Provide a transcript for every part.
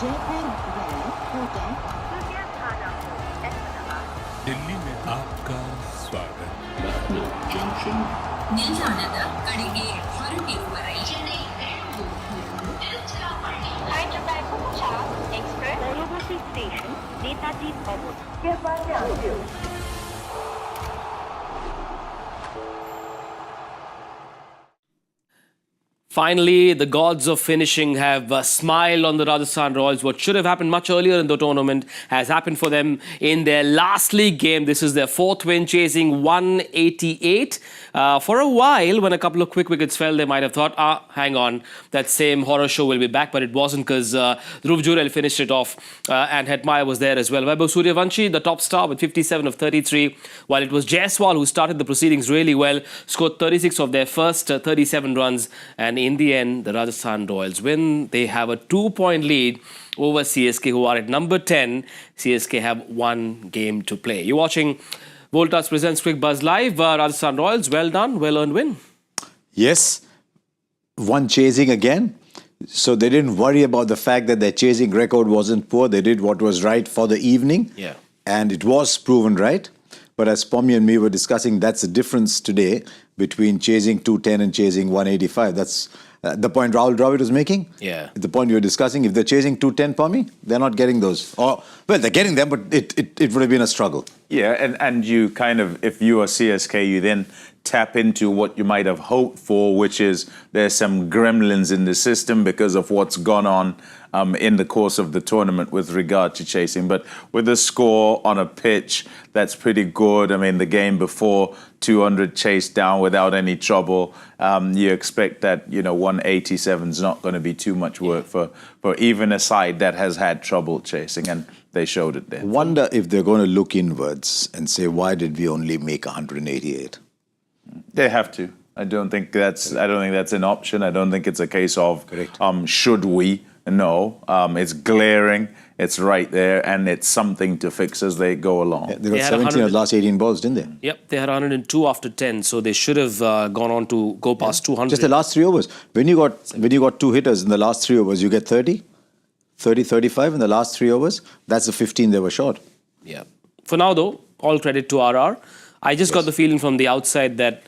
दिल्ली में आपका स्वागत. ನಿಲ್ದಾಣದ ಕಡೆಗೆ ಹೊರಟಿರುವವರೇ स्टेशन नेताजी भवन. Finally, the gods of finishing have smiled on the Rajasthan Royals. What should have happened much earlier in the tournament has happened for them in their last league game. This is their fourth win, chasing 188. For a while, when a couple of quick wickets fell, they might have thought, hang on, that same horror show will be back. But it wasn't, because Dhruv Jurel finished it off and Hetmyer was there as well. Vaibhav Suryavanshi, the top star with 57 of 33, while it was Jaiswal who started the proceedings really well, scored 36 of their first 37 runs, and in the end, the Rajasthan Royals win. They have a 2-point lead over CSK, who are at number 10. CSK have one game to play. You're watching Voltas presents Cricbuzz Live. Rajasthan Royals, well done, well-earned win. Yes, one chasing again. So they didn't worry about the fact that their chasing record wasn't poor. They did what was right for the evening. Yeah. And it was proven right. But as Pommie and me were discussing, that's the difference today between chasing 210 and chasing 185. That's the point Rahul Dravid was making. Yeah. The point you were discussing. If they're chasing 210, Pommie, they're not getting those. Or, well, they're getting them, but it would have been a struggle. Yeah, and you kind of, if you are CSK, you then tap into what you might have hoped for, which is there's some gremlins in the system because of what's gone on in the course of the tournament with regard to chasing. But with a score on a pitch, that's pretty good. I mean, the game before, 200 chased down without any trouble. You expect that, 187 is not going to be too much work for even a side that has had trouble chasing, and they showed it there. Wonder if they're going to look inwards and say, why did we only make 188? They have to. I don't think that's an option. I don't think it's a case of should we. No, it's glaring. It's right there, and it's something to fix as they go along. Yeah, they got 17 of the last 18 balls, didn't they? Yep, they had 102 after 10, so they should have gone on to go past 200. Just the last 3 overs. When you got 2 hitters in the last 3 overs, you get 30, 35 in the last 3 overs. That's the 15 they were short. Yeah. For now, though, all credit to RR. I just got the feeling from the outside that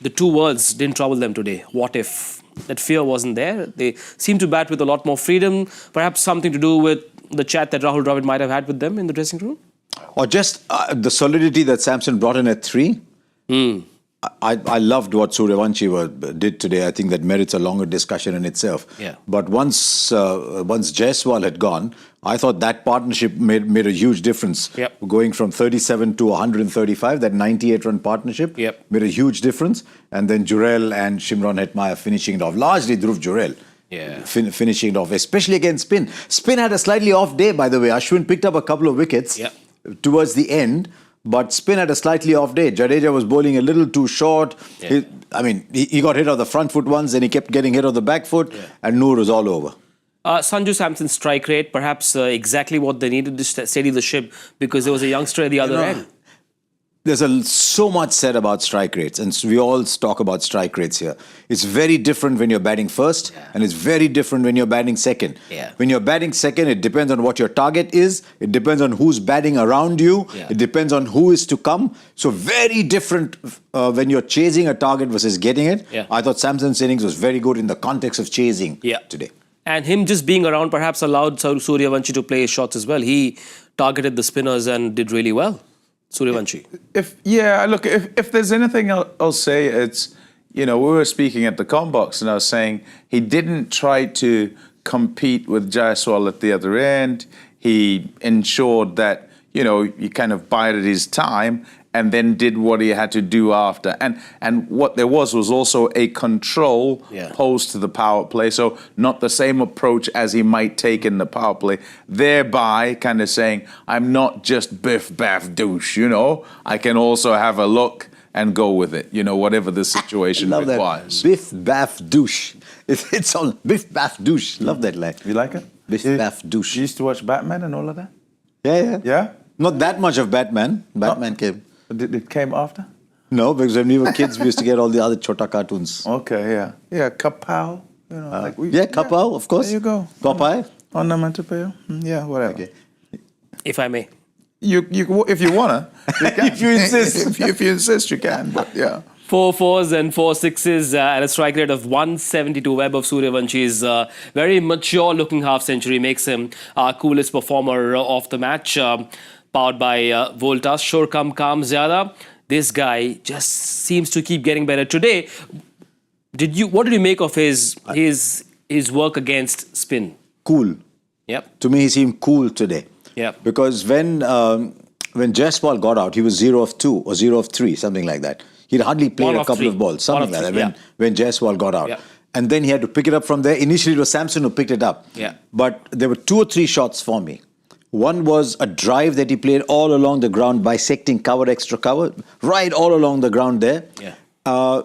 the two words didn't trouble them today. What if? That fear wasn't there. They seemed to bat with a lot more freedom. Perhaps something to do with the chat that Rahul Dravid might have had with them in the dressing room? Or just the solidity that Samson brought in at 3. I loved what Suryavanshi did today. I think that merits a longer discussion in itself. Yeah. But once Jaiswal had gone, I thought that partnership made a huge difference. Yep. Going from 37 to 135, that 98-run partnership made a huge difference. And then Jurel and Shimron Hetmyer finishing it off. Largely Dhruv Jurel. Yeah. Finishing it off, especially against Spin. Spin had a slightly off day, by the way. Ashwin picked up a couple of wickets towards the end. But Spin had a slightly off day. Jadeja was bowling a little too short. Yeah. He got hit on the front foot once, then he kept getting hit on the back foot, and Noor was all over. Sanju Samson's strike rate, perhaps exactly what they needed to steady the ship, because there was a youngster at the other end. There's so much said about strike rates, and we all talk about strike rates here. It's very different when you're batting first, and it's very different when you're batting second. Yeah. When you're batting second, it depends on what your target is. It depends on who's batting around you. Yeah. It depends on who is to come. So very different when you're chasing a target versus getting it. Yeah. I thought Samson's innings was very good in the context of chasing today. And him just being around perhaps allowed Suryavanshi to play his shots as well. He targeted the spinners and did really well. Suryavanshi. If there's anything I'll say, it's, we were speaking at the Combox and I was saying he didn't try to compete with Jaiswal at the other end. He ensured that, he kind of bided his time and then did what he had to do after. And what there was also a control posed to the power play. So not the same approach as he might take in the power play, thereby kind of saying, I'm not just biff, baff, douche, I can also have a look and go with it, whatever the situation requires. That. Biff, baff, douche. It's all biff, baff, douche. Love that line. You like it? Biff, baff, douche. You used to watch Batman and all of that? Yeah. Yeah? Not that much of Batman. Batman came. It came after? No, because when we were kids, we used to get all the other Chota cartoons. Okay, yeah. Yeah, Kapow. Kapow, of course. There you go. Popeye. Ornamental player? Yeah, whatever. Okay. If I may. You if you wanna, you can. If you insist. if you insist, you can. But yeah. 4 fours and 4 sixes and a strike rate of 172. Webb of Suryavanchi's very mature looking half century makes him our coolest performer of the match. Powered by Voltas. Shor kam zyada. This guy just seems to keep getting better. Today, what did you make of his work against spin? Cool. Yep. To me, he seemed cool today. Yep. Because when Jaiswal got out, he was 0 of 2 or 0 of 3, something like that. He'd hardly played a couple of balls, something like that, when Jaiswal got out. Yeah. And then he had to pick it up from there. Initially, it was Samson who picked it up. Yeah. But there were 2 or 3 shots for me. One was a drive that he played all along the ground, bisecting cover, extra cover, right all along the ground there. Yeah.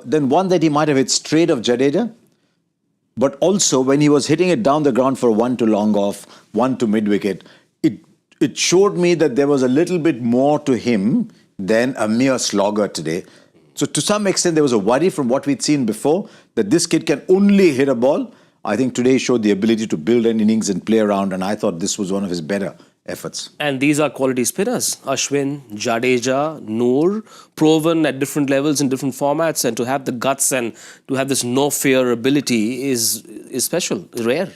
Then one that he might have hit straight of Jadeja. But also, when he was hitting it down the ground for 1 to long off, 1 to mid-wicket, it showed me that there was a little bit more to him than a mere slogger today. So to some extent, there was a worry from what we'd seen before that this kid can only hit a ball. I think today he showed the ability to build an innings and play around, and I thought this was one of his better efforts. And these are quality spinners. Ashwin, Jadeja, Noor, proven at different levels in different formats, and to have the guts and to have this no-fear ability is special, is rare.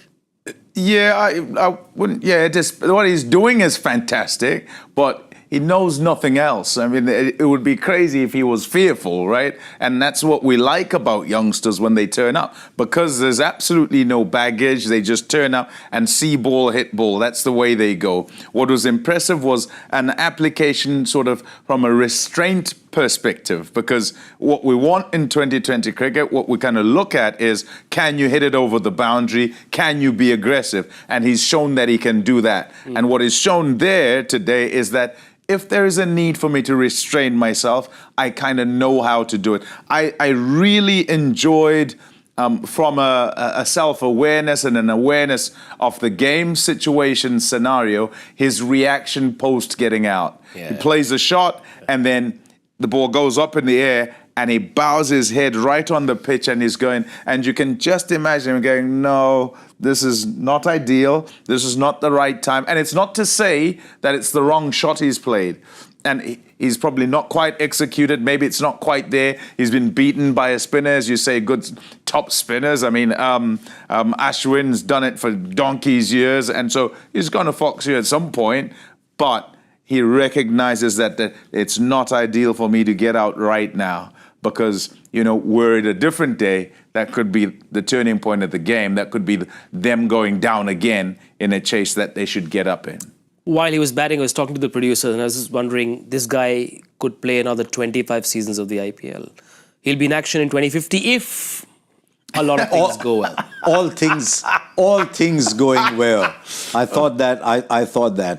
Yeah, I wouldn't. Yeah, what he's doing is fantastic, but he knows nothing else. I mean, it would be crazy if he was fearful, right? And that's what we like about youngsters when they turn up, because there's absolutely no baggage. They just turn up and see ball, hit ball. That's the way they go. What was impressive was an application sort of from a restraint perspective, because what we want in 2020 cricket, what we kind of look at is, can you hit it over the boundary? Can you be aggressive? And he's shown that he can do that. And what is shown there today is that if there is a need for me to restrain myself, I kind of know how to do it. I really enjoyed from a self-awareness and an awareness of the game situation scenario, his reaction post getting out. Yeah. He plays a shot and then the ball goes up in the air and he bows his head right on the pitch and he's going, and you can just imagine him going, no, this is not ideal. This is not the right time. And it's not to say that it's the wrong shot he's played. And he's probably not quite executed. Maybe it's not quite there. He's been beaten by a spinner, as you say, good top spinners. I mean, Ashwin's done it for donkey's years. And so he's going to fox you at some point. But he recognizes that it's not ideal for me to get out right now, because, you know, we're at a different day. That could be the turning point of the game. That could be them going down again in a chase that they should get up in. While he was batting, I was talking to the producer and I was just wondering, this guy could play another 25 seasons of the IPL. He'll be in action in 2050 if a lot of things go well. All things going well. I thought that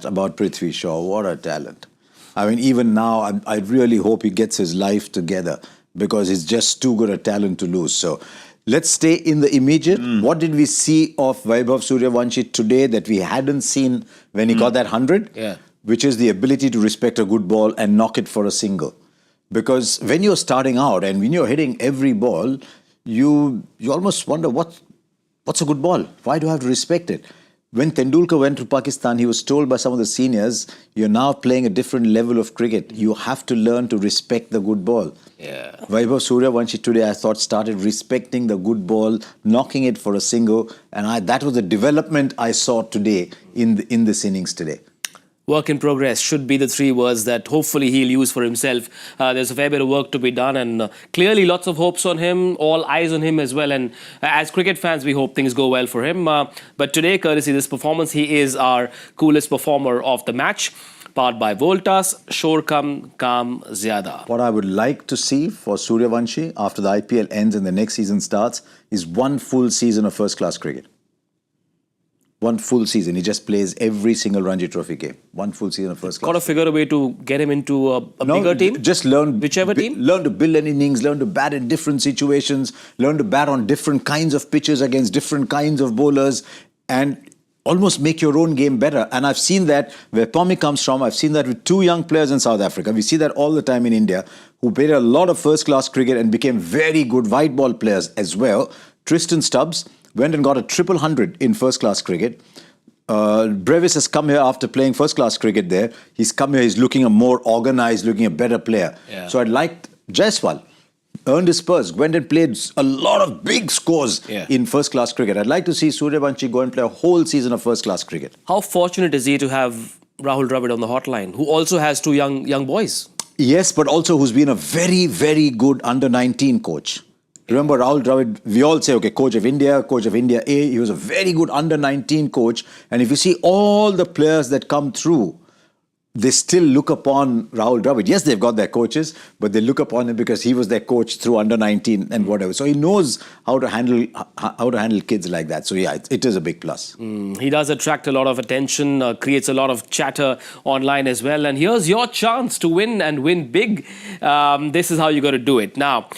about Prithvi Shaw. What a talent. I mean, even now, I really hope he gets his life together, because he's just too good a talent to lose. So let's stay in the immediate. What did we see of Vaibhav Suryavanshi today that we hadn't seen when he got that 100? Yeah. Which is the ability to respect a good ball and knock it for a single. Because when you're starting out and when you're hitting every ball, you almost wonder, what's a good ball? Why do I have to respect it? When Tendulkar went to Pakistan, he was told by some of the seniors, you're now playing a different level of cricket. You have to learn to respect the good ball. Yeah. Vaibhav Suryavanshi today, I thought, started respecting the good ball, knocking it for a single. And that was the development I saw today in this innings today. Work in progress should be the 3 words that hopefully he'll use for himself. There's a fair bit of work to be done, and clearly lots of hopes on him, all eyes on him as well. And as cricket fans, we hope things go well for him. But today, courtesy of this performance, he is our coolest performer of the match. Powered by Voltas, Shor kam zyada. What I would like to see for Suryavanshi after the IPL ends and the next season starts is 1 full season of first-class cricket. 1 full season. He just plays every single Ranji Trophy game. 1 full season of first class. Got to figure a way to get him into a bigger team? Just learn. Whichever team? Learn to build an innings, learn to bat in different situations, learn to bat on different kinds of pitches against different kinds of bowlers, and almost make your own game better. And I've seen that where Pommie comes from. I've seen that with 2 young players in South Africa. We see that all the time in India, who played a lot of first-class cricket and became very good white ball players as well. Tristan Stubbs went and got a 100 in first-class cricket. Brevis has come here after playing first-class cricket there. He's come here, he's looking a more organised, looking a better player. Yeah. So I'd like Jaiswal. Earned his spurs, went and played a lot of big scores in first-class cricket. I'd like to see Suryavanshi go and play a whole season of first-class cricket. How fortunate is he to have Rahul Dravid on the hotline, who also has two young boys? Yes, but also who's been a very, very good under-19 coach. Remember Rahul Dravid, we all say, okay, coach of India A. He was a very good under-19 coach. And if you see all the players that come through, they still look upon Rahul Dravid. Yes, they've got their coaches, but they look upon him because he was their coach through under-19 and whatever. So he knows how to handle kids like that. So yeah, it is a big plus. He does attract a lot of attention, creates a lot of chatter online as well. And here's your chance to win and win big. This is how you got to do it. Now,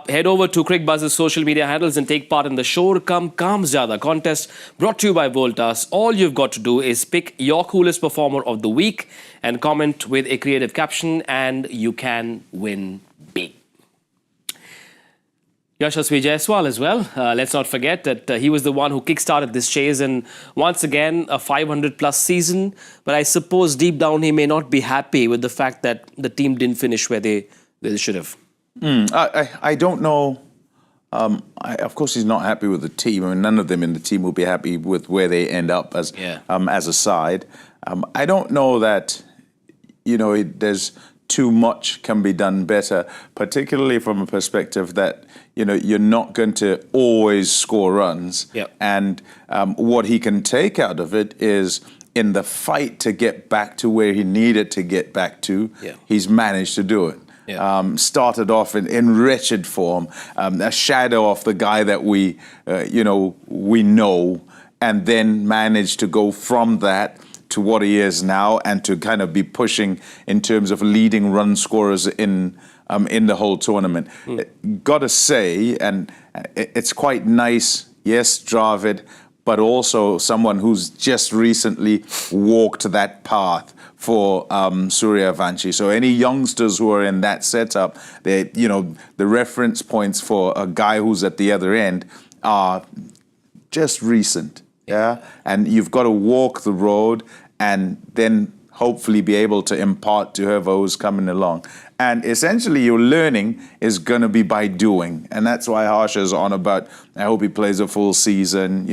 head over to Cricbuzz's social media handles and take part in the Shor Kam Kaam Zyada contest brought to you by Voltas. All you've got to do is pick your coolest performer of the week and comment with a creative caption, and you can win big. Yashasvi Jaiswal as well. Let's not forget that he was the one who kickstarted this chase, and once again, a 500-plus season. But I suppose deep down he may not be happy with the fact that the team didn't finish where they should have. I don't know. Of course, he's not happy with the team. I mean, none of them in the team will be happy with where they end up as a side. I don't know that, there's too much can be done better, particularly from a perspective that, you're not going to always score runs. Yep. And what he can take out of it is in the fight to get back to where he needed to get back to, he's managed to do it. Yeah. Started off in wretched form, a shadow of the guy that we know, and then managed to go from that to what he is now, and to kind of be pushing in terms of leading run scorers in the whole tournament. Got to say, and it's quite nice, yes, Dravid, but also someone who's just recently walked that path for Suryavanshi. So any youngsters who are in that setup, the reference points for a guy who's at the other end are just recent. Yeah, and you've got to walk the road and then hopefully be able to impart to whoever who's coming along. And essentially your learning is going to be by doing. And that's why Harsha's on about, I hope he plays a full season,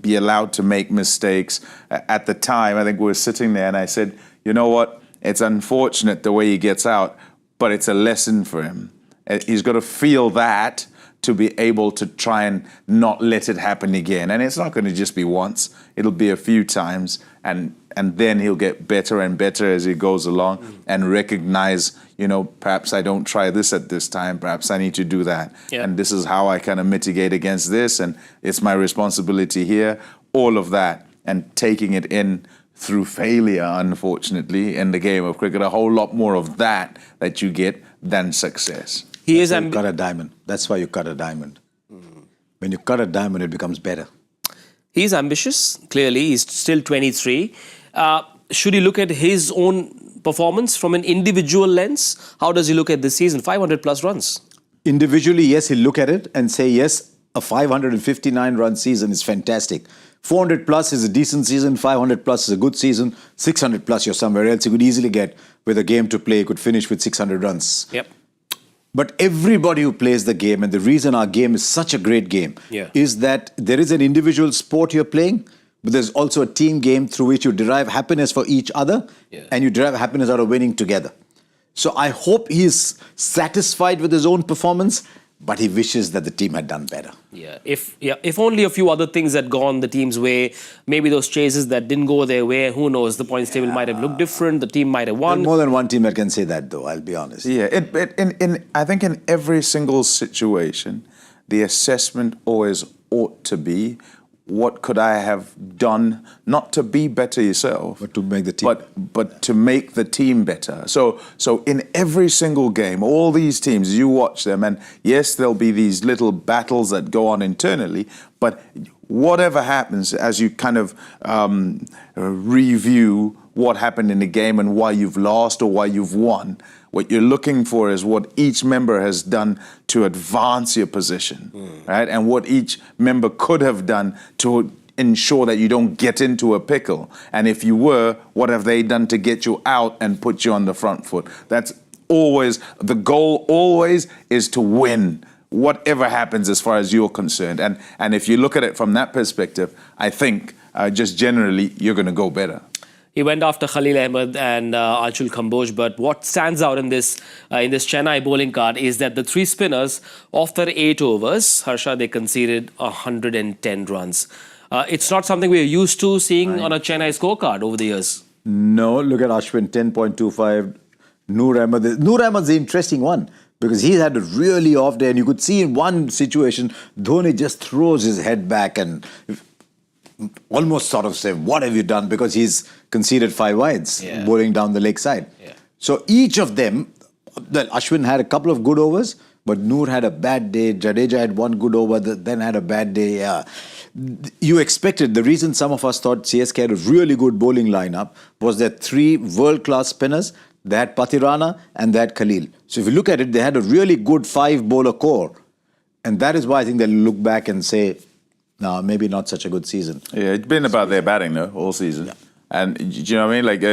be allowed to make mistakes. At the time, I think we were sitting there and I said, you know what, it's unfortunate the way he gets out, but it's a lesson for him. He's got to feel that to be able to try and not let it happen again. And it's not going to just be once. It'll be a few times. And then he'll get better and better as he goes along and recognize, perhaps I don't try this at this time. Perhaps I need to do that. Yeah. And this is how I kind of mitigate against this. And it's my responsibility here. All of that. And taking it in through failure, unfortunately, in the game of cricket. A whole lot more of that you get than success. You cut a diamond. That's why you cut a diamond. When you cut a diamond, it becomes better. He's ambitious, clearly. He's still 23. Should he look at his own performance from an individual lens? How does he look at this season? 500-plus runs. Individually, yes, he'll look at it and say, yes, a 559-run season is fantastic. 400-plus is a decent season. 500-plus is a good season. 600-plus, you're somewhere else. You could easily get, with a game to play, you could finish with 600 runs. Yep. But everybody who plays the game, and the reason our game is such a great game, is that there is an individual sport you're playing, but there's also a team game through which you derive happiness for each other, and you derive happiness out of winning together. So I hope he's satisfied with his own performance, but he wishes that the team had done better. If only a few other things had gone the team's way, maybe those chases that didn't go their way, who knows, the points table might have looked different, the team might have won. There's more than one team that can say that, though, I'll be honest. Yeah, I think in every single situation, the assessment always ought to be, what could I have done, not to be better yourself, but to make the team, but to make the team better. So in every single game, all these teams, you watch them, and yes, there'll be these little battles that go on internally, but whatever happens as you kind of review what happened in the game and why you've lost or why you've won, what you're looking for is what each member has done to advance your position, right? And what each member could have done to ensure that you don't get into a pickle? And if you were, what have they done to get you out and put you on the front foot? That's always the goal. Always is to win, whatever happens as far as you're concerned. And if you look at it from that perspective, I think just generally you're going to go better. He went after Khalil Ahmed and Anshul Kamboj, but what stands out in this Chennai bowling card is that the three spinners, of their 8 overs, Harsha, they conceded 110 runs. It's not something we're used to seeing on a Chennai scorecard over the years. No, look at Ashwin, 10.25. Noor Ahmed's the interesting one because he had a really off day, and you could see in one situation, Dhoni just throws his head back and almost sort of say, what have you done? Because he's conceded 5 wides, bowling down the leg side. Yeah. So each of them, Ashwin had a couple of good overs, but Noor had a bad day. Jadeja had one good over, then had a bad day. Yeah. You expected, the reason some of us thought CSK had a really good bowling lineup was that 3 world-class spinners. They had Pathirana and they had Khalil. So if you look at it, they had a really good 5-bowler core. And that is why I think they'll look back and say, no, maybe not such a good season. Yeah, it's been about their batting, though, all season. Yeah. And do you know what I mean? Like,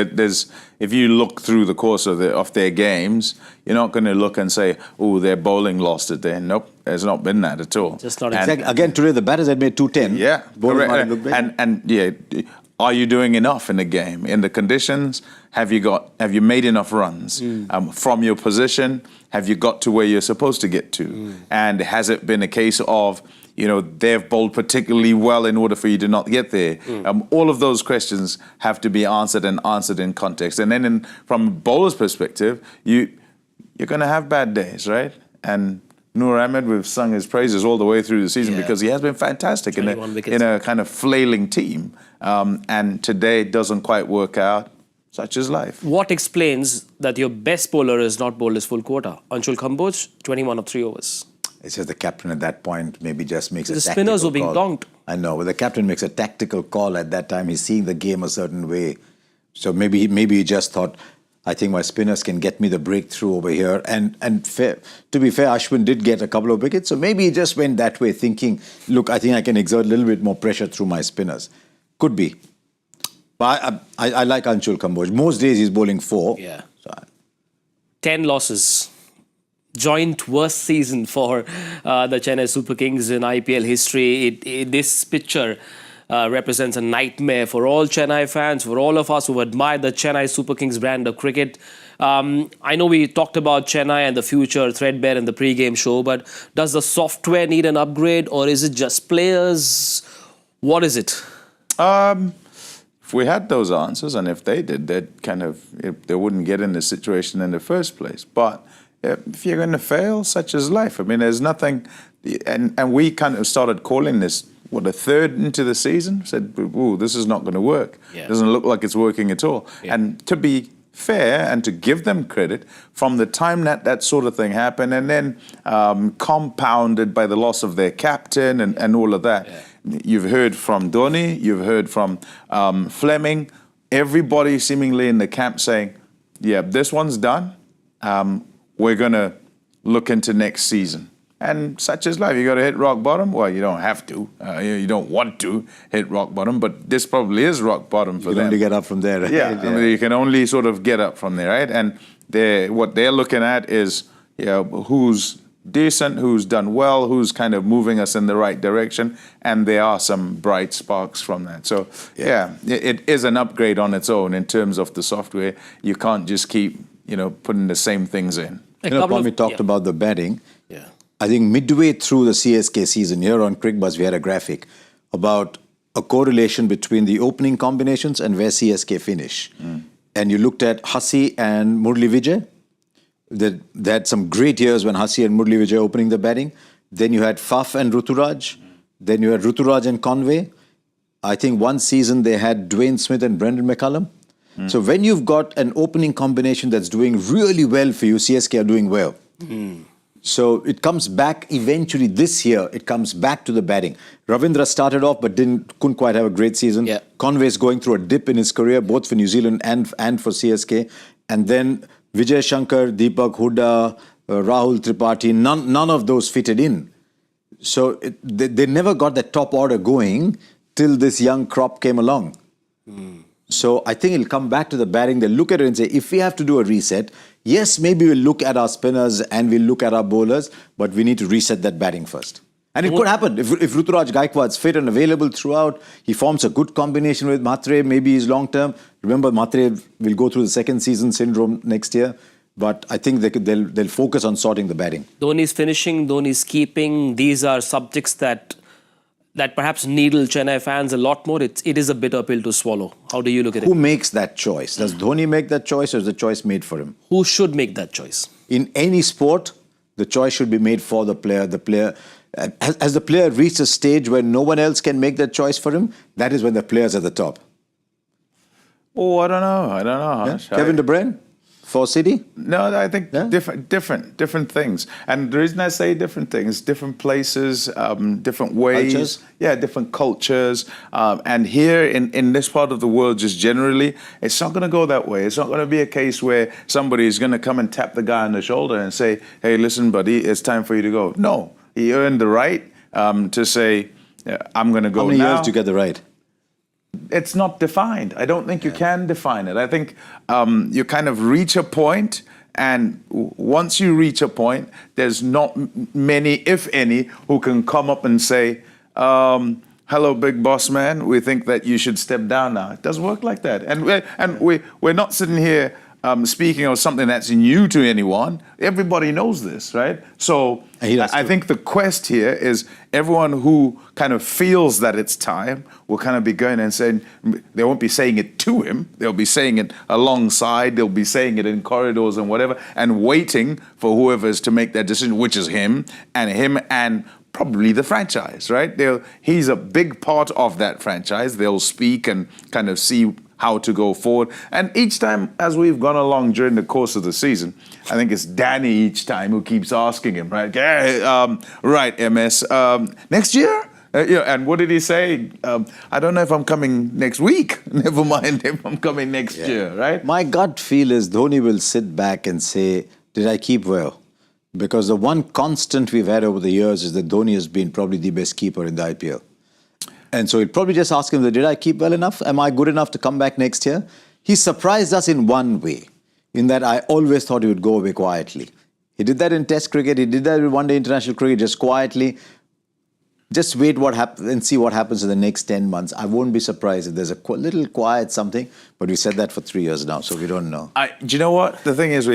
if you look through the course of their games, you're not going to look and say, oh, their bowling lost it there. Nope, there's not been that at all. Just not exactly. Again, today the batters had made 210. Yeah, are you doing enough in the game? In the conditions, have you made enough runs? From your position, have you got to where you're supposed to get to? And has it been a case of, they've bowled particularly well in order for you to not get there? All of those questions have to be answered in context. And then from a bowler's perspective, you're going to have bad days, right? And Noor Ahmed, we've sung his praises all the way through the season because he has been fantastic in a kind of flailing team. And today it doesn't quite work out. Such is life. What explains that your best bowler is not bowled his full quota? Anshul Kamboj, 21 of 3 overs. It's just the captain at that point maybe just makes a tactical call. The spinners were being donked. I know, but the captain makes a tactical call at that time. He's seeing the game a certain way. So maybe he just thought, I think my spinners can get me the breakthrough over here. And to be fair, Ashwin did get a couple of wickets. So maybe he just went that way thinking, look, I think I can exert a little bit more pressure through my spinners. Could be. But I like Anshul Kamboj. Most days he's bowling 4. Yeah. So 10 losses. Joint worst season for the Chennai Super Kings in IPL history. This picture represents a nightmare for all Chennai fans, for all of us who admire the Chennai Super Kings brand of cricket. I know we talked about Chennai and the future threadbare in the pre-game show, but does the software need an upgrade or is it just players? What is it? If we had those answers and if they did, they wouldn't get in this situation in the first place. But if you're going to fail, such is life. I mean, there's nothing, and we kind of started calling this, a third into the season? Said, ooh, this is not going to work. Yeah. Doesn't look like it's working at all. Yeah. And to be fair and to give them credit, from the time that sort of thing happened, and then compounded by the loss of their captain and all of that, you've heard from Dhoni, you've heard from Fleming, everybody seemingly in the camp saying, yeah, this one's done. We're going to look into next season. And such is life. You got to hit rock bottom. Well, you don't have to. You don't want to hit rock bottom, but this probably is rock bottom for them. You can only get up from there, right? Yeah, I mean, you can only sort of get up from there, right? And what they're looking at is who's decent, who's done well, who's kind of moving us in the right direction, and there are some bright sparks from that. So, it is an upgrade on its own in terms of the software. You can't just keep, putting the same things in. Pommie talked about the batting. Yeah. I think midway through the CSK season, here on Cricbuzz, we had a graphic about a correlation between the opening combinations and where CSK finish. And you looked at Hassi and Murli Vijay. They had some great years when Hassi and Murli Vijay opening the batting. Then you had Faf and Ruturaj. Then you had Ruturaj and Conway. I think one season they had Dwayne Smith and Brendan McCullum. So when you've got an opening combination that's doing really well for you, CSK are doing well. So it comes back eventually this year, it comes back to the batting. Ravindra started off but couldn't quite have a great season. Yeah. Conway's going through a dip in his career, both for New Zealand and for CSK. And then Vijay Shankar, Deepak Hooda, Rahul Tripathi, none of those fitted in. So they never got the top order going. till this young crop came along. So I think it'll come back to the batting. They'll look at it and say, if we have to do a reset, yes, maybe we'll look at our spinners and we'll look at our bowlers, but we need to reset that batting first. And it could happen. If Ruturaj Gaikwad's fit and available throughout, he forms a good combination with Mhatre, maybe he's long-term. Remember, Mhatre will go through the second season syndrome next year. But I think they'll focus on sorting the batting. Dhoni's finishing, Dhoni's keeping. These are subjects that perhaps needle Chennai fans a lot more. It is a bitter pill to swallow. How do you look at it? Who makes that choice? Does Dhoni make that choice or is the choice made for him? Who should make that choice? In any sport, the choice should be made for the player. Has the player reached a stage where no one else can make that choice for him? That is when the player's at the top. Oh, I don't know. Yeah? Kevin De Bruyne? For City? No, I think different things. And the reason I say different things, different places, different ways. Cultures? Yeah, different cultures. And here in this part of the world, just generally, it's not going to go that way. It's not going to be a case where somebody is going to come and tap the guy on the shoulder and say, hey, listen, buddy, it's time for you to go. No, he earned the right to say, I'm going to go now. How many years do you get the right? It's not defined. I don't think you can define it. I think you kind of reach a point, and once you reach a point, there's not many, if any, who can come up and say, hello, big boss man, we think that you should step down now. It doesn't work like that. And we're not sitting here speaking of something that's new to anyone. Everybody knows this, right? So I think the quest here is everyone who kind of feels that it's time will kind of be going and saying, they won't be saying it to him, they'll be saying it alongside, they'll be saying it in corridors and whatever, and waiting for whoever's to make that decision, which is him and probably the franchise, right? He's a big part of that franchise. They'll speak and kind of see how to go forward. And each time, as we've gone along during the course of the season, I think it's Danny each time who keeps asking him, right? Right, MS, next year? And what did he say? I don't know if I'm coming next week. Never mind if I'm coming next year, right? My gut feel is Dhoni will sit back and say, did I keep well? Because the one constant we've had over the years is that Dhoni has been probably the best keeper in the IPL. And so he'll probably just ask him, did I keep well enough? Am I good enough to come back next year? He surprised us in one way, in that I always thought he would go away quietly. He did that in Test cricket. He did that in one-day international cricket, just quietly. Just wait and see what happens in the next 10 months. I won't be surprised if there's a little quiet something, but we said that for 3 years now, so we don't know. Do you know what? The thing is,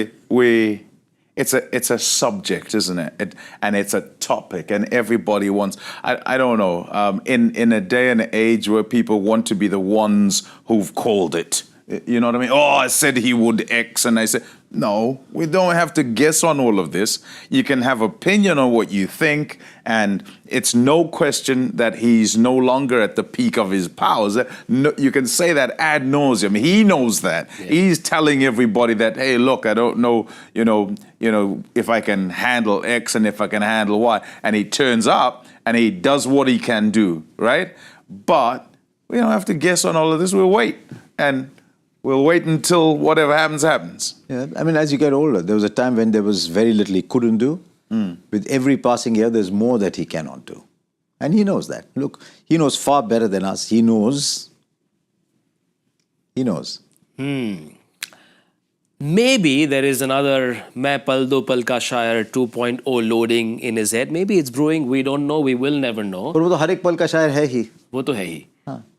it's a subject, isn't it? And it's a topic, and everybody wants. I don't know. In a day and age where people want to be the ones who've called it, you know what I mean? Oh, I said he would X, and I said no. We don't have to guess on all of this. You can have opinion on what you think, and it's no question that he's no longer at the peak of his powers. No, you can say that ad nauseum. He knows that. Yeah. He's telling everybody that, hey, look, I don't know, if I can handle X and if I can handle Y. And he turns up and he does what he can do, right? But we don't have to guess on all of this. We'll wait. And we'll wait until whatever happens, happens. Yeah, I mean, as you get older, there was a time when there was very little he couldn't do. With every passing year, there's more that he cannot do. And he knows that. Look, he knows far better than us. He knows. Maybe there is another Main Pal Do Pal Ka Shair 2.0 loading in his head. Maybe it's brewing. We don't know. We will never know. But वो तो हर एक पल का शायर है ही. वो तो है ही.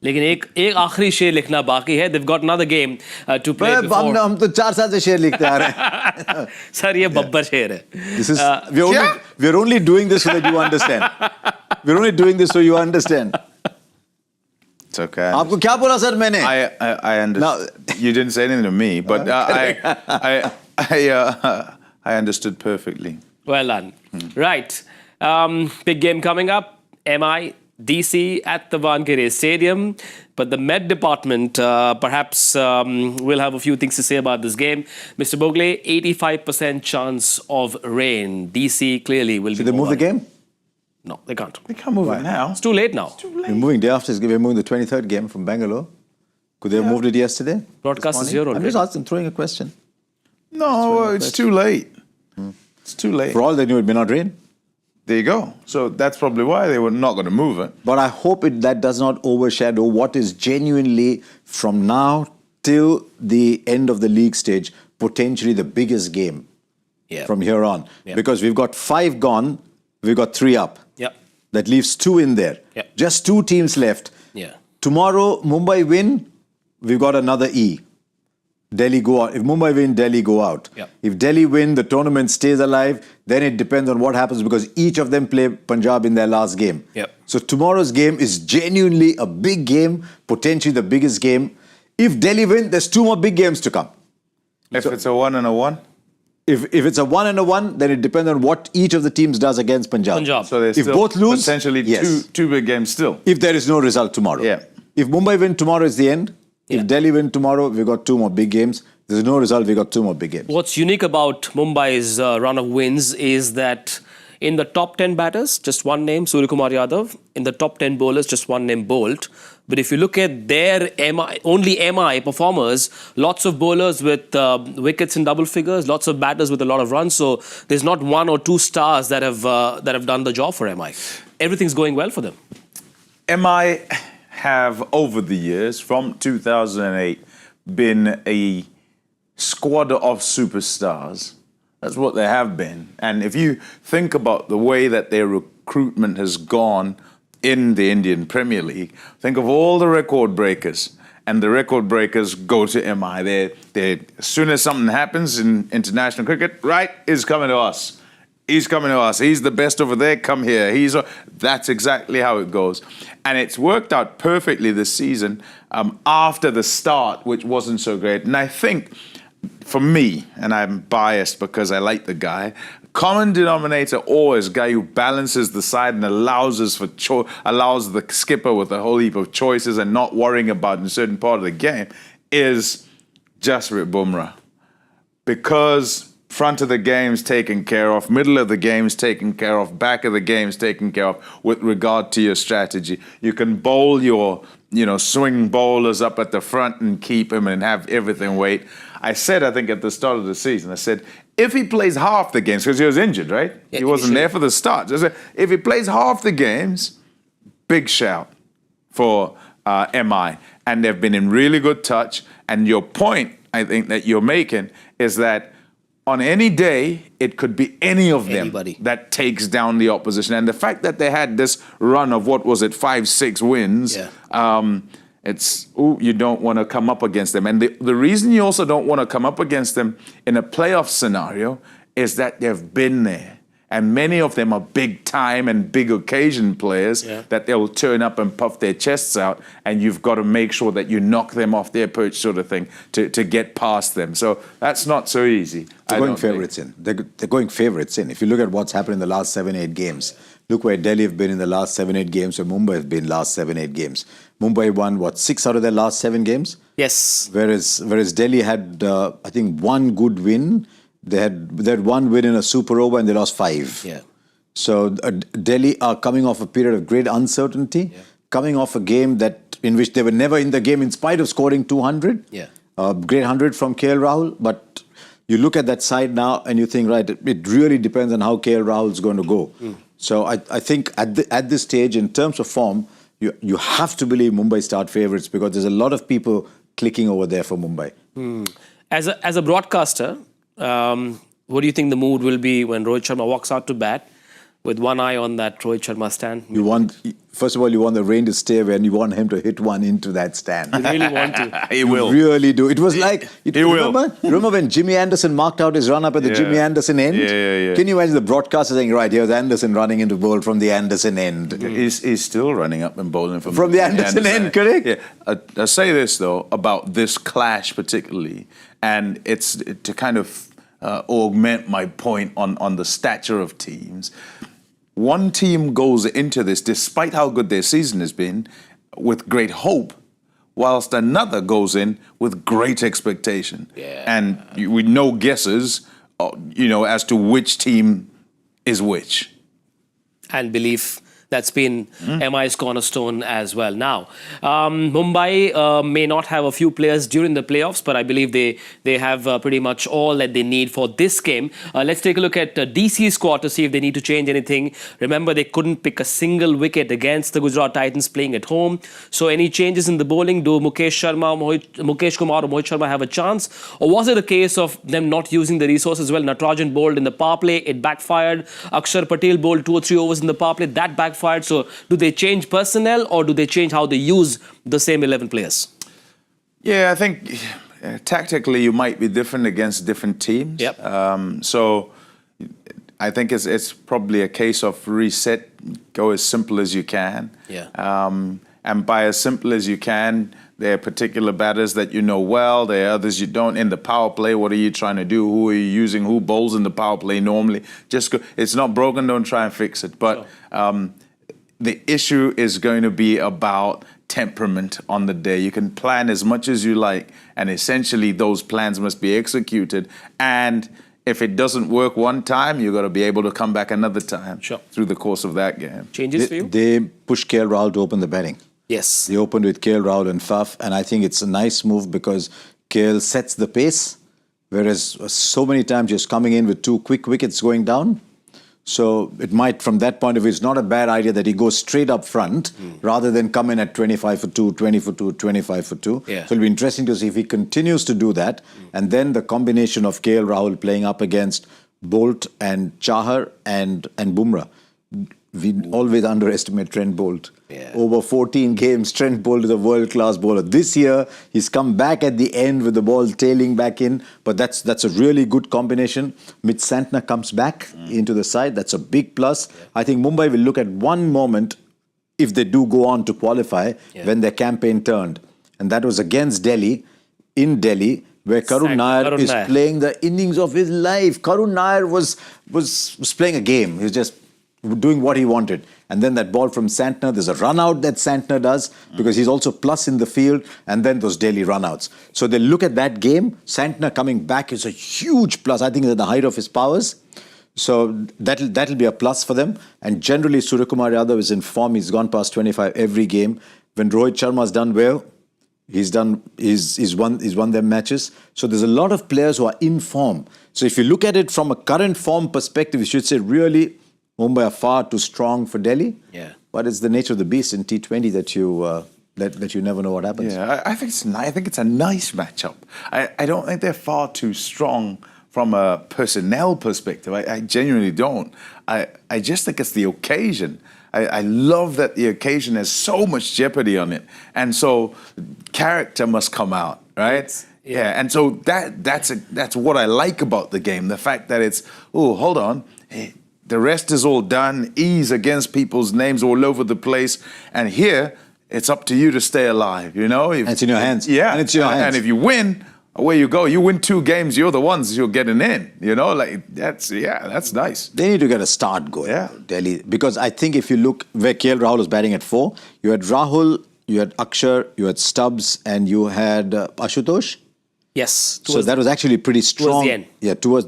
लेकिन एक आखिरी शेर लिखना बाकी है. They've got another game to play before. हम तो 4 साल से शेर लिखते आ रहे हैं. सर ये बब्बर शेर है. This is we're only doing this so that you understand. We're only doing this so you understand. It's okay. आपको क्या बोला सर मैंने? I understand. You didn't say anything to me, but I understood perfectly. Well done. Right. Big game coming up. MI DC at the Wankhede Stadium. But the Met department perhaps will have a few things to say about this game. Mr. Bhogle, 85% chance of rain. DC clearly will be. Should they move the game? No, they can't. They can't move it now. It's too late now. It's too late. We're moving day after. We're moving the 23rd game from Bangalore. Could they have moved it yesterday? Broadcast is here already. I'm just asking, throwing a question. No, it's too late. It's too late. For all they knew, it may not rain. There you go. So that's probably why they were not going to move it. But I hope that does not overshadow what is genuinely, from now till the end of the league stage, potentially the biggest game from here on. Because we've got 5 gone, we've got 3 up. That leaves 2 in there. Just 2 teams left. Tomorrow, Mumbai win, we've got another E. Delhi go out. If Mumbai win, Delhi go out. If Delhi win, the tournament stays alive. Then it depends on what happens because each of them play Punjab in their last game. So tomorrow's game is genuinely a big game, potentially the biggest game. If Delhi win, there's 2 more big games to come. If it's a 1 and a 1? If it's a 1 and a 1, then it depends on what each of the teams does against Punjab. So there's if still both lose, potentially two big games still. If there is no result tomorrow. If Mumbai win tomorrow, is the end. If Delhi win tomorrow, we've got 2 more big games. There's no result, we've got 2 more big games. What's unique about Mumbai's run of wins is that in the top 10 batters, just one name, Suryakumar Yadav. In the top 10 bowlers, just one name, Bolt. But if you look at their only MI performers, lots of bowlers with wickets in double figures, lots of batters with a lot of runs. So there's not 1 or 2 stars that have done the job for MI. Everything's going well for them. MI have, over the years, from 2008, been a squad of superstars. That's what they have been. And if you think about the way that their recruitment has gone in the Indian Premier League, think of all the record breakers. And the record breakers go to MI. They as soon as something happens in international cricket, right, he's coming to us. He's coming to us. He's the best over there. Come here. That's exactly how it goes. And it's worked out perfectly this season after the start, which wasn't so great. And I think, for me, and I'm biased because I like the guy, common denominator always, guy who balances the side and allows the skipper with a whole heap of choices and not worrying about a certain part of the game, is Jasprit Bumrah. Because front of the game's taken care of, middle of the game's taken care of, back of the game's taken care of with regard to your strategy. You can bowl your, swing bowlers up at the front and keep him and have everything wait. I said, I think at the start of the season, I said, if he plays half the games, because he was injured, right? He wasn't there for the start. I said, if he plays half the games, big shout for MI. And they've been in really good touch. And your point, I think, that you're making is that on any day, it could be any of them that takes down the opposition. And the fact that they had this run of, 5-6 wins, you don't want to come up against them. And the reason you also don't want to come up against them in a playoff scenario is that they've been there. And many of them are big time and big occasion players that they'll turn up and puff their chests out, and you've got to make sure that you knock them off their perch, sort of thing, to get past them. So that's not so easy. They're going favourites in. They're going favourites in. If you look at what's happened in the last 7-8 games, look where Delhi have been in the last 7-8 games, where Mumbai have been last 7-8 games. Mumbai won, 6 out of their last 7 games? Yes. Whereas Delhi had, I think, 1 good win. They had 1 win in a super over and they lost 5. So Delhi are coming off a period of great uncertainty, coming off a game in which they were never in the game in spite of scoring 200. Great 100 from KL Rahul. But you look at that side now and you think, right, it really depends on how KL Rahul is going to go. So I think at this stage, in terms of form, you have to believe Mumbai start favourites because there's a lot of people clicking over there for Mumbai. As a broadcaster, what do you think the mood will be when Rohit Sharma walks out to bat with one eye on that Rohit Sharma stand? First of all, you want the rain to stay away and you want him to hit one into that stand. You really want to. He will. You really do. It was like, will. Remember when Jimmy Anderson marked out his run-up at the Jimmy Anderson end? Can you imagine the broadcaster saying, right, here's Anderson running into bowl from the Anderson end? He's still running up and bowling from the Anderson end, correct? I say this, though, about this clash particularly, and it's to kind of augment my point on the stature of teams. One team goes into this, despite how good their season has been, with great hope, whilst another goes in with great expectation. And with no guesses, as to which team is which. And belief That's been MI's cornerstone as well. Now, Mumbai may not have a few players during the playoffs, but I believe they have pretty much all that they need for this game. Let's take a look at DC's squad to see if they need to change anything. Remember, they couldn't pick a single wicket against the Gujarat Titans playing at home. So any changes in the bowling? Do Mukesh Kumar or Mohit Sharma have a chance? Or was it a case of them not using the resources well? Natarajan bowled in the power play, it backfired. Akshar Patel bowled 2 or 3 overs in the power play, that backfired. So do they change personnel or do they change how they use the same 11 players? Yeah, I think tactically you might be different against different teams. Yep. So I think it's probably a case of reset, go as simple as you can. Yeah. And by as simple as you can, there are particular batters that you know well, there are others you don't. In the power play, what are you trying to do? Who are you using? Who bowls in the power play normally? Just go, it's not broken, don't try and fix it. But the issue is going to be about temperament on the day. You can plan as much as you like, and essentially those plans must be executed. And if it doesn't work one time, you've got to be able to come back another time through the course of that game. Changes for you? They pushed KL Rahul to open the batting. Yes. They opened with KL Rahul and Faf, and I think it's a nice move because KL sets the pace, whereas so many times just coming in with 2 quick wickets going down. So it might, from that point of view, it's not a bad idea that he goes straight up front rather than come in at 25 for 2, 20 for 2, 25 for 2. Yeah. So it'll be interesting to see if he continues to do that. And then the combination of KL Rahul playing up against Bolt and Chahar and Bumrah. We always underestimate Trent Bolt. Yeah. Over 14 games, Trent Bolt is a world-class bowler. This year, he's come back at the end with the ball tailing back in. But that's a really good combination. Mitch Santner comes back into the side. That's a big plus. Yeah. I think Mumbai will look at one moment, if they do go on to qualify, when their campaign turned. And that was against Delhi, in Delhi, where Karun Nair is playing the innings of his life. Karun Nair was playing a game. He was just doing what he wanted. And then that ball from Santner, there's a run out that Santner does because he's also plus in the field, and then those Delhi run outs. So they look at that game. Santner coming back is a huge plus. I think he's at the height of his powers. So that'll be a plus for them. And generally, Suryakumar Yadav is in form. He's gone past 25 every game. When Rohit Sharma's done well, he's won their matches. So there's a lot of players who are in form. So if you look at it from a current form perspective, you should say really Mumbai are far too strong for Delhi. Yeah. But it's the nature of the beast in T20 that you never know what happens. Yeah, I think it's a nice matchup. I don't think they're far too strong from a personnel perspective. I genuinely don't. I just think it's the occasion. I love that the occasion has so much jeopardy on it. And so character must come out, right? Yeah. And so that's what I like about the game. The fact that it's, hold on. The rest is all done, ease against people's names all over the place. And here, it's up to you to stay alive, you know? It's in your hands. Yeah. And it's in your hands. And if you win, away you go. You win 2 games, you're the ones you're getting in, you know? Like, that's nice. They need to get a start going, Delhi. Because I think if you look where KL Rahul was batting at 4, you had Rahul, you had Akshar, you had Stubbs, and you had Ashutosh. Yes. So that was actually pretty strong. Towards the end.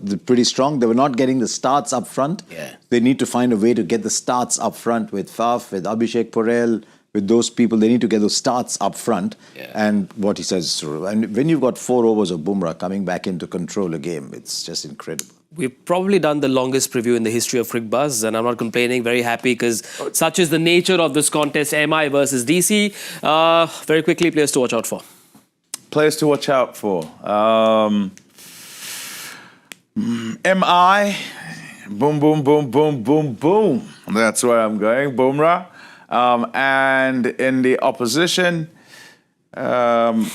Yeah, pretty strong. They were not getting the starts up front. Yeah. They need to find a way to get the starts up front with Faf, with Abhishek Porel, with those people. They need to get those starts up front. Yeah. And what he says is true. And when you've got 4 overs of Bumrah coming back in to control a game, it's just incredible. We've probably done the longest preview in the history of Cricbuzz, and I'm not complaining, very happy because such is the nature of this contest, MI versus DC. Very quickly, players to watch out for. Players to watch out for. MI, boom, boom, boom, boom, boom, boom. That's where I'm going, Bumrah. And in the opposition, I'm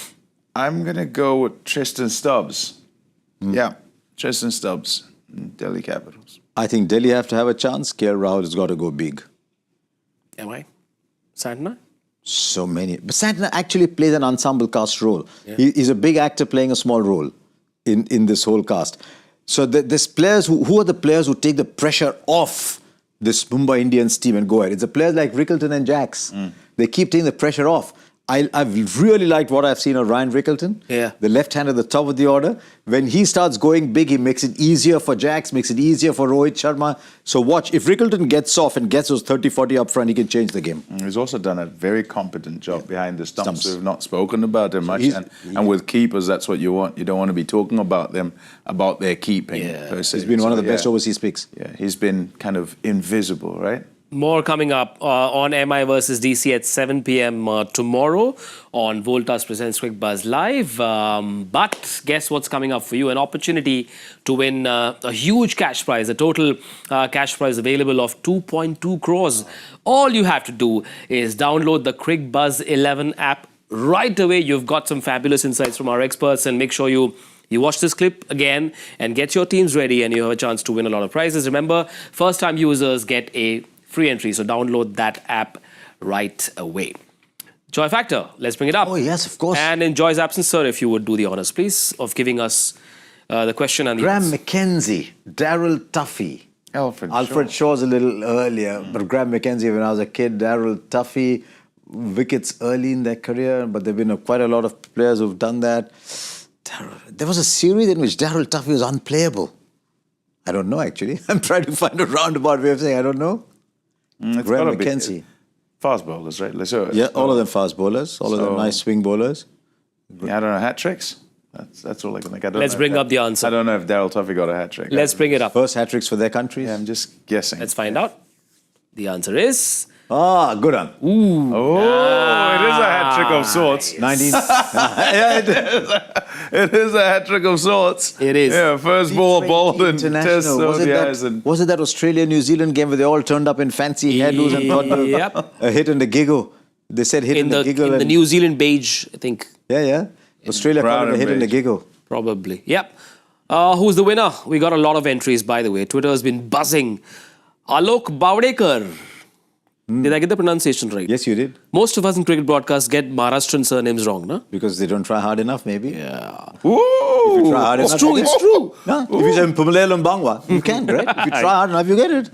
going to go with Tristan Stubbs. Yeah, Tristan Stubbs, Delhi Capitals. I think Delhi have to have a chance. KL Rahul has got to go big. MI? Santner? So many. But Santner actually plays an ensemble cast role. Yeah. He's a big actor playing a small role in this whole cast. So there's players who are the players who take the pressure off this Mumbai Indians team and go ahead. It's the players like Rickelton and Jacks. They keep taking the pressure off. I've really liked what I've seen of Ryan Rickleton. Yeah. The left hand at the top of the order. When he starts going big, he makes it easier for Jax, makes it easier for Rohit Sharma. So watch, if Rickleton gets off and gets those 30-40 up front, he can change the game. He's also done a very competent job behind the stumps. Stumps. We've not spoken about him much. And with keepers, that's what you want. You don't want to be talking about them, about their keeping, per se. He's been one of the best overseas picks. Yeah, he's been kind of invisible, right? More coming up on MI versus DC at 7 p.m. Tomorrow on Voltas Presents Cricbuzz Live. But guess what's coming up for you? An opportunity to win a huge cash prize, a total cash prize available of 2.2 crores. All you have to do is download the Cricbuzz 11 app right away. You've got some fabulous insights from our experts, and make sure you watch this clip again and get your teams ready, and you have a chance to win a lot of prizes. Remember, first-time users get a free entry, so download that app right away. Joy Factor, let's bring it up. Oh, yes, of course. And in Joy's absence, sir, if you would do the honors, please, of giving us the question and the Graham answer. McKenzie, Daryl Tuffy. Alfred Shaw's a little earlier, but Graham McKenzie, when I was a kid, Daryl Tuffy, Wickets early in their career, but there have been quite a lot of players who've done that. There was a series in which Daryl Tuffy was unplayable. I don't know, actually. I'm trying to find a roundabout way of saying I don't know. Graham McKenzie. Fast bowlers, right? Yeah, all of them fast bowlers, all of them nice swing bowlers. Yeah, I don't know, hat tricks? That's all I can think. Let's bring up the answer. I don't know if Daryl Tuffy got a hat trick. Let's bring it up. First hat tricks for their countries. Yeah, I'm just guessing. Let's find out. The answer is... Good one. It is a hat trick of sorts. 19. Yeah, it is. It is a hat trick of sorts. It is. Yeah, first ball bowled and test International. Was it that Australia-New Zealand game where they all turned up in fancy hairdos and thought a hit and a giggle? They said hit and a giggle. In the New Zealand beige, I think. Yeah. Australia called it a hit and a giggle. Probably. Yep. Who's the winner? We got a lot of entries, by the way. Twitter has been buzzing. Alok Bavdekar. Did I get the pronunciation right? Yes, you did. Most of us in cricket broadcasts get Maharashtrian surnames wrong, no? Because they don't try hard enough, maybe. Yeah. Ooh, If you try hard enough, you get it. It's true. No, if you say Pommie Mbangwa, you can, right? If you try hard enough, you get it.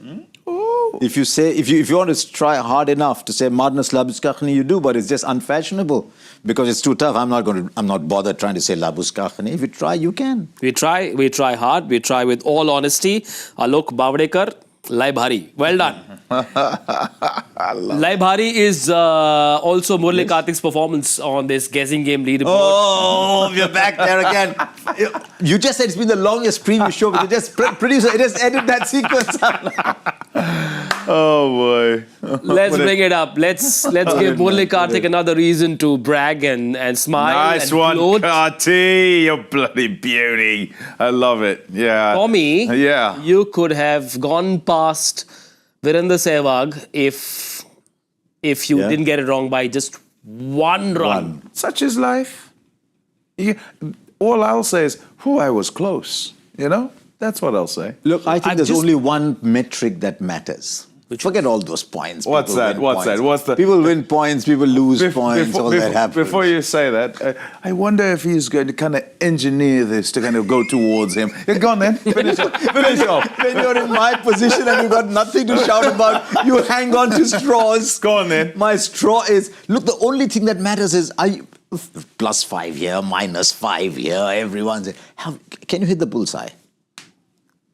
If you say, if you want to try hard enough to say Madness Labuskachni, you do, but it's just unfashionable because it's too tough. I'm not bothered trying to say Labuskachni. If you try, you can. We try hard, we try with all honesty. Alok Bavdekar, Lai Bhari. Well done. Lai Bhari is also Murli Karthik's performance on this guessing game leaderboard. Oh, we're back there again. You just said it's been the longest previous show, but you just producer, just edit that sequence. Oh boy. Let's bring it up. Let's give Murli Karthik another reason to brag and smile. Nice and one, gloat. Karthi. You bloody beauty. I love it. Yeah. Pommie, Yeah. you could have gone past Virendra Sehwag if you didn't get it wrong by just one run. Such is life. All I'll say is, I was close. You know? That's what I'll say. Look, I think there's only one metric that matters. Forget all those points. What's People that? win What's points. that? What's the... People win points, people lose points, all that happens. Before you say that, I wonder if he's going to kind of engineer this to kind of go towards him. Yeah, go on then, finish off. When you're in my position and you've got nothing to shout about, you hang on to straws. Go on then. My straw is, look, the only thing that matters is, plus 5 here, minus 5 here, everyone's, can you hit the bullseye?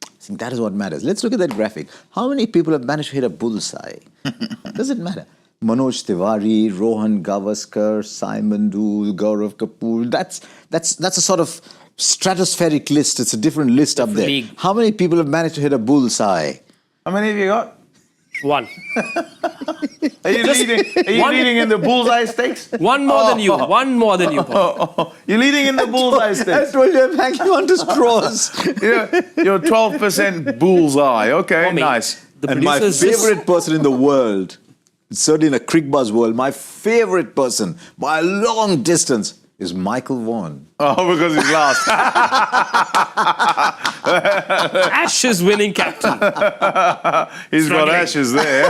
I think that is what matters. Let's look at that graphic. How many people have managed to hit a bullseye? Does it matter? Manoj Tiwari, Rohan Gavaskar, Simon Dool, Gaurav Kapoor. That's a sort of stratospheric list. It's a different list up there. League. How many people have managed to hit a bullseye? How many have you got? One. Are you leading in the bullseye stakes? One more than you. One more than you. You're leading in the bullseye I stakes. told you I'm hanging on to straws. You're 12% bullseye. Okay, Pommie, nice. The And my producers just- favorite person in the world, certainly in a Cricbuzz world, my favorite person by a long distance is Michael Vaughan. Oh, because he's last. Ashes winning captain. He's got Struggling. ashes there.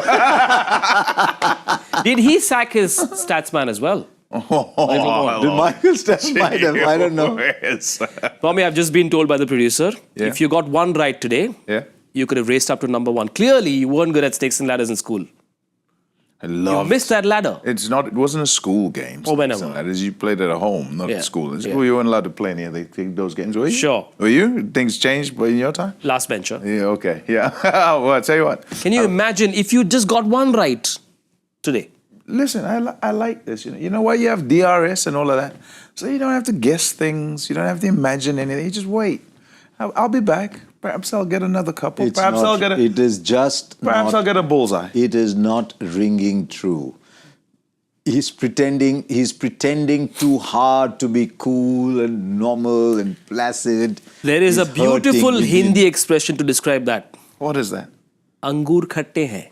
Did he sack his statsman as well? Did Michael stand by them? I don't know. Yes. Pommie, I've just been told by the producer, Yeah. if you got one right today, Yeah. you could have raced up to number one. Clearly, you weren't good at stakes and ladders in school. I loved. You missed that ladder. It's not. It wasn't a school game. Or whenever. That is, you played it at home, not Yeah. at school. In Yeah. school, you weren't allowed to play any of those games, were you? Sure. Were you? Things changed in your time? Last bencher. Yeah, okay. Yeah. Well, I tell you what. Can you imagine if you just got one right today? Listen, I like this. You know why you have DRS and all of that? So you don't have to guess things. You don't have to imagine anything. You just wait. I'll be back. Perhaps I'll get another couple. It's Perhaps not, I'll get a. It is just Perhaps not, I'll get a bullseye. It is not ringing true. He's pretending too hard to be cool and normal and placid. There is a He's beautiful hurting Hindi within. expression to describe that. What is that? Angur khatte hain.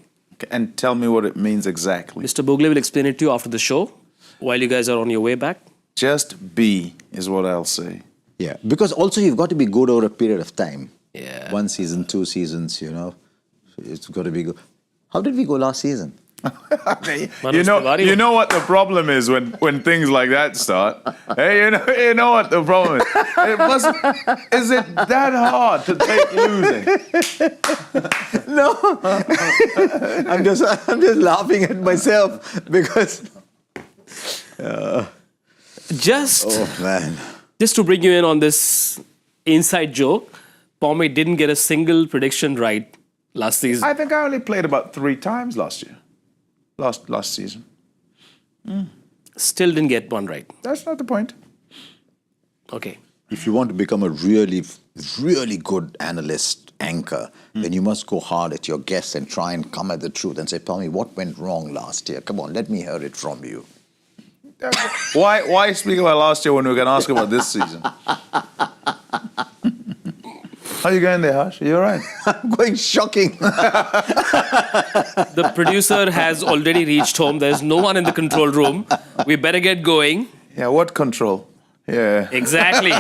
And tell me what it means exactly. Mr. Bhogle will explain it to you after the show while you guys are on your way back. Just be is what I'll say. Yeah, because also you've got to be good over a period of time. Yeah. 1 season, 2 seasons, you know. It's got to be good. How did we go last season? You know what the problem is when things like that start. Hey, you know what the problem is. Is it that hard to take losing? No, I'm just laughing at myself because. Just Oh man. to bring you in on this inside joke, Pommie didn't get a single prediction right last season. I think I only played about 3 times last year. Last season. Still didn't get one right. That's not the point. Okay. If you want to become a really, really good analyst anchor, then you must go hard at your guests and try and come at the truth and say, Pommie, what went wrong last year? Come on, let me hear it from you. Why speak about last year when we can ask about this season? How you going there, Harsh? Are you all right? I'm going shocking. The producer has already reached home. There's no one in the control room. We better get going. Yeah, what control? Yeah. Exactly.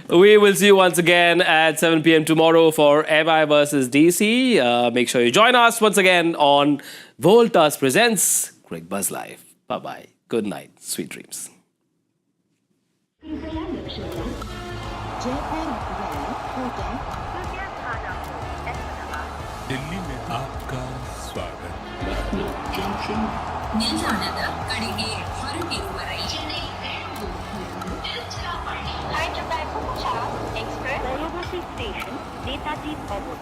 We will see you once again at 7 p.m. tomorrow for MI versus DC. Make sure you join us once again on Voltas Presents Cricbuzz Live. Bye-bye. Good night. Sweet dreams. Delhi में आपका स्वागत ನಿಲ್ದಾಣದ ಕಡೆಗೆ ಹೊರಟಿರುವ ರೈಲು Hyderabad Express, Voltas Station, Netaji Bhavan.